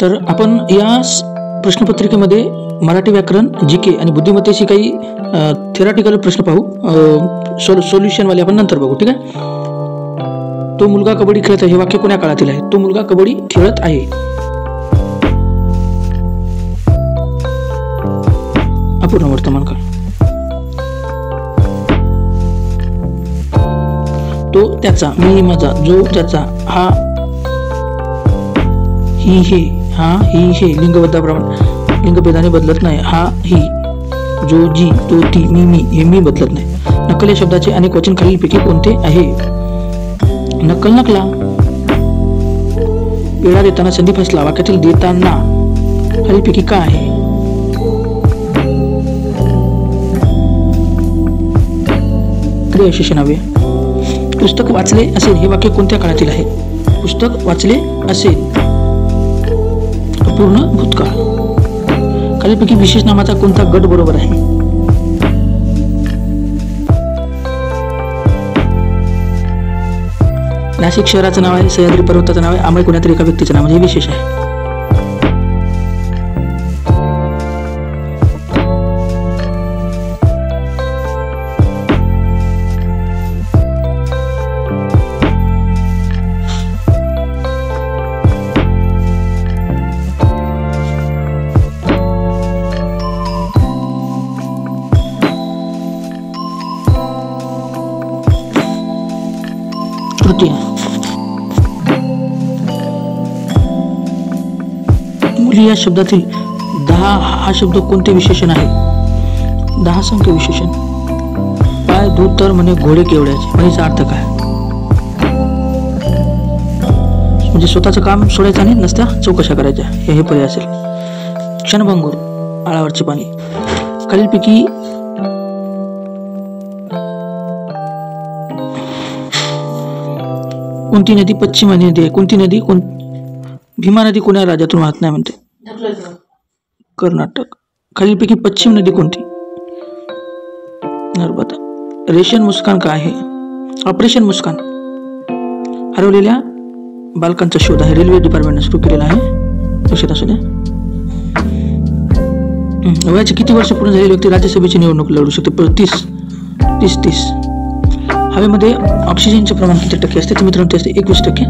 तर आपण या प्रश्नपत्रिकेमध्ये मराठी व्याकरण, जीके आणि बुद्धिमत्तेशी काही थेरॉटिकल प्रश्न पाहू. सोल्युशनवाले आपण नंतर बघू. ठीक आहे. तो मुलगा कबड्डी खेळत आहे हे वाक्य कोण्या काळातील आहे? तो मुलगा कबड्डी खेळत आहे. अपूर्ण वर्तमान काळ. तो त्याचा, मी माझा, जो त्याचा, हा ही हे, हा ही हे लिंगभेदाप्रमाणे लिंगभेदाने बदलत नाही. हा ही, जो जी, तो ती, मी हे मी बदलत नाही. नकल या शब्दाचे अनेक वचन खालीलपैकी कोणते आहे? नकल, नकला. पेढा देताना संधी फसला वाक्यातील देताना खालीलपैकी का आहे? क्रियाविशेषणावे. पुस्तक वाचले असेल हे वाक्य कोणत्या काळातील आहे? पुस्तक वाचले असेल अपूर्ण भूतकाळ. खालीलपैकी विशेष नामाचा कोणता गट बरोबर आहे? नाशिक शहराचं नाव आहे, सह्याद्री पर्वताचं नाव आहे, आंबे कोणत्या तरी एका व्यक्तीचं नाव म्हणजे विशेष आहे. मुली या शब्दातील 10 हा शब्द कोणते विशेषण आहे? 10 संख्य विशेषण. पाय धुतर म्हणे घोडे केवढ्याचे, म्हणीचा अर्थ काय? म्हणजे स्वतःचं काम सोडायचं आणि नसत्या चौकशा करायच्या, हे पर्याय असेल. क्षणभंगूर, आळावरचे पाणी. खालीलपैकी कोणती नदी पश्चिम नदी आहे? कोणती नदी भीमा नदी कोण्या राज्यातून वाहत नाही म्हणते? कर्नाटक. खालीलपैकी पश्चिम नदी कोणती? नर्मदा. रेशन मुस्कान काय आहे? ऑपरेशन मुस्कान. हरवलेल्या बालकांचा शोध आहे, रेल्वे डिपार्टमेंटने सुरू केलेला आहे, लक्षात असू द्या. वयाचे किती वर्ष पूर्ण झालेली व्यक्ती राज्यसभेची निवडणूक लढू शकते? 30. हवेमध्ये ऑक्सिजनचे प्रमाण किती टक्के असते? तर मित्रांनो ते असते 21%.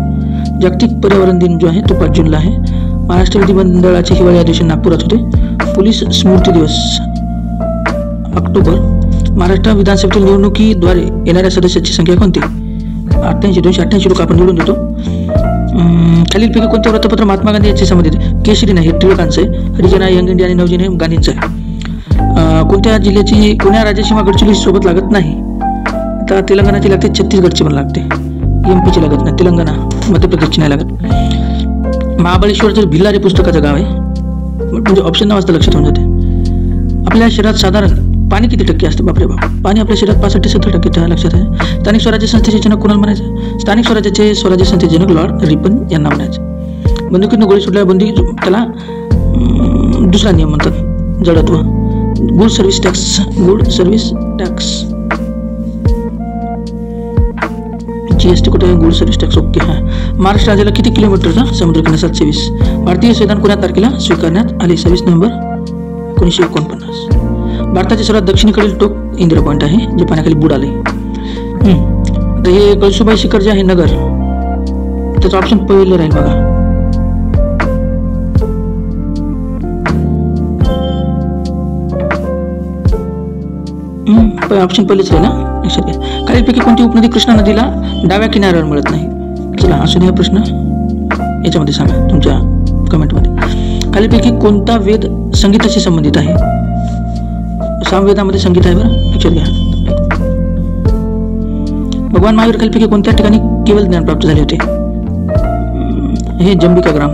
जागतिक पर्यावरण दिन जो आहे तो 5 जूनला आहे. महाराष्ट्र विधिमंडळाचे हिवाळी अधिवेशन नागपुरात होते. पोलीस स्मृती दिवस ऑक्टोबर. महाराष्ट्र विधानसभेतील निवडणुकीद्वारे येणाऱ्या सदस्याची संख्या कोणती? 288 लोक आपण निवडून देतो. खालीलपैकी कोणते वृत्तपत्र महात्मा गांधी यांचे संबंधित? केसरी नाही, हे टिळकांचं आहे. हरिजन, यंग इंडिया आणि नवजीवन हे गांधींचं आहे. कोणत्या जिल्ह्याची, कोण्या राज्याची गडचिरोली सोबत लागत नाही? आता तेलंगणाची लागते, छत्तीसगडची पण लागते. एमपीची लागत नाही, तेलंगणा, मध्य प्रदेशची नाही लागत. महाबळेश्वरचं भिल्लारी पुस्तकाचं गाव आहे, म्हणजे ऑप्शन नाव असतं, लक्षात होऊन जाते. आपल्या शरीरात साधारण पाणी किती टक्के असतं? बापरे बाप. पाणी आपल्या शरीरात 65-70% लक्षात आहे. स्थानिक स्वराज्य संस्थेचे जनक कोणाला म्हणायचं? स्थानिक स्वराज्याचे स्वराज्य जनक लॉर्ड रिपन यांना म्हणायचं. बंदुकीतून गोळी सुटल्यावर बंदी, त्याला दुसरा नियम म्हणतात, जडत्व. Good service tax. जीएसटी कुठे आहे? Good service tax. ओके. हा. महाराष्ट्र राज्याला किती किलोमीटरचा समुद्र किनारा? 720. भारतीय संविधान कोण्या तारखेला स्वीकारण्यात आले? 26 नोव्हेंबर 1949. भारताचे सर्वात दक्षिणेकडील टोक इंदिरा पॉइंट आहे, जे पाण्याखाली बुडाले. तर हे कळसुबाई शिखर जे आहे नगर, त्याचं ऑप्शन पहिलं राहील बघा. ऑप्शन पहिलेच आहे ना, लक्षात घ्या. खालीलपैकी कोणती उपनदी कृष्णा नदीला डाव्या किनाऱ्यावर मिळत नाही? चला असू द्या प्रश्न, याच्यामध्ये सांगा तुमच्या कमेंटमध्ये. खालीलपैकी कोणता वेद संगीताशी संबंधित आहे? सामवेदामध्ये संगीत आहे, बरं लक्षात घ्या. भगवान महावीर खालीलपैकी कोणत्या ठिकाणी केवळ ज्ञान प्राप्त झाले होते? हे जंबिका ग्राम.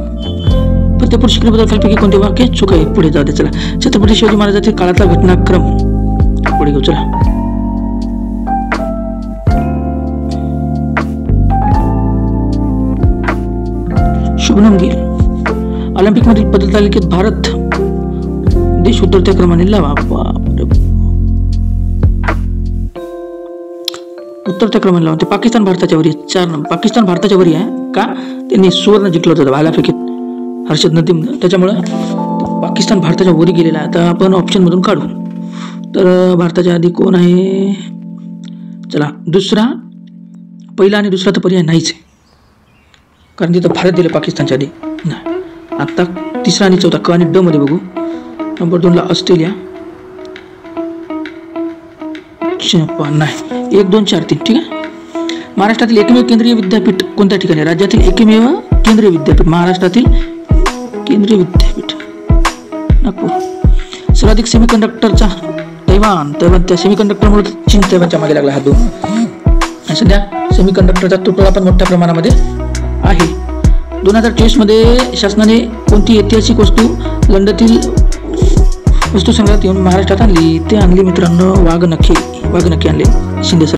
फतेपूर शिकरीबद्दल खालीलपैकी कोणते वाक्य चूक आहे? पुढे जाऊ दे. चला. छत्रपती शिवाजी महाराजांतील काळातला घटनाक्रम पुढे घेऊ. चला. शुभनम गिल. ऑलिम्पिक मधील पदक तालिकेत भारत देश उतरत्या क्रमाने लावा. उतरत्या क्रमाने लावा. ते पाकिस्तान भारताच्या वरी 4 नंबर. पाकिस्तान भारताच्या वरी आहे का? त्यांनी सुवर्ण जिंकलं होतं भालाफेकीत. हर्षद नदीम, त्याच्यामुळं पाकिस्तान भारताच्या वरी गेलेला आहे. आता आपण ऑप्शनमधून काढू. तर भारताच्या आधी कोण आहे? चला दुसरा, पहिला आणि दुसरा तर पर्याय नाहीच आहे, कारण तिथं भारत दिलं पाकिस्तानच्या आधी नाही. आता तिसरा आणि चौथा क आणि ड मध्ये बघू. नंबर 2ला ऑस्ट्रेलिया, जपान नाही. 1 2 4 3 ठीक आहे. महाराष्ट्रातील एकमेव केंद्रीय विद्यापीठ कोणत्या ठिकाणी? राज्यातील एकमेव केंद्रीय विद्यापीठ, महाराष्ट्रातील केंद्रीय विद्यापीठ नागपूर. सर्वाधिक सेमीकंडक्टरचा तैवान त्या सेमीकंडक्टरमुळे चीन तैवानच्या मागे लागला. हा 2. सध्या सेमीकंडक्टरचा तुटवडा पण मोठ्या प्रमाणामध्ये आहे. 2023 मध्ये शासनाने कोणती ऐतिहासिक वस्तू लंडनतील वस्तू संग्रहालयात येऊन महाराष्ट्रात आणली? ते आणली मित्रांनो वाघनखे आणले शिंदे सर.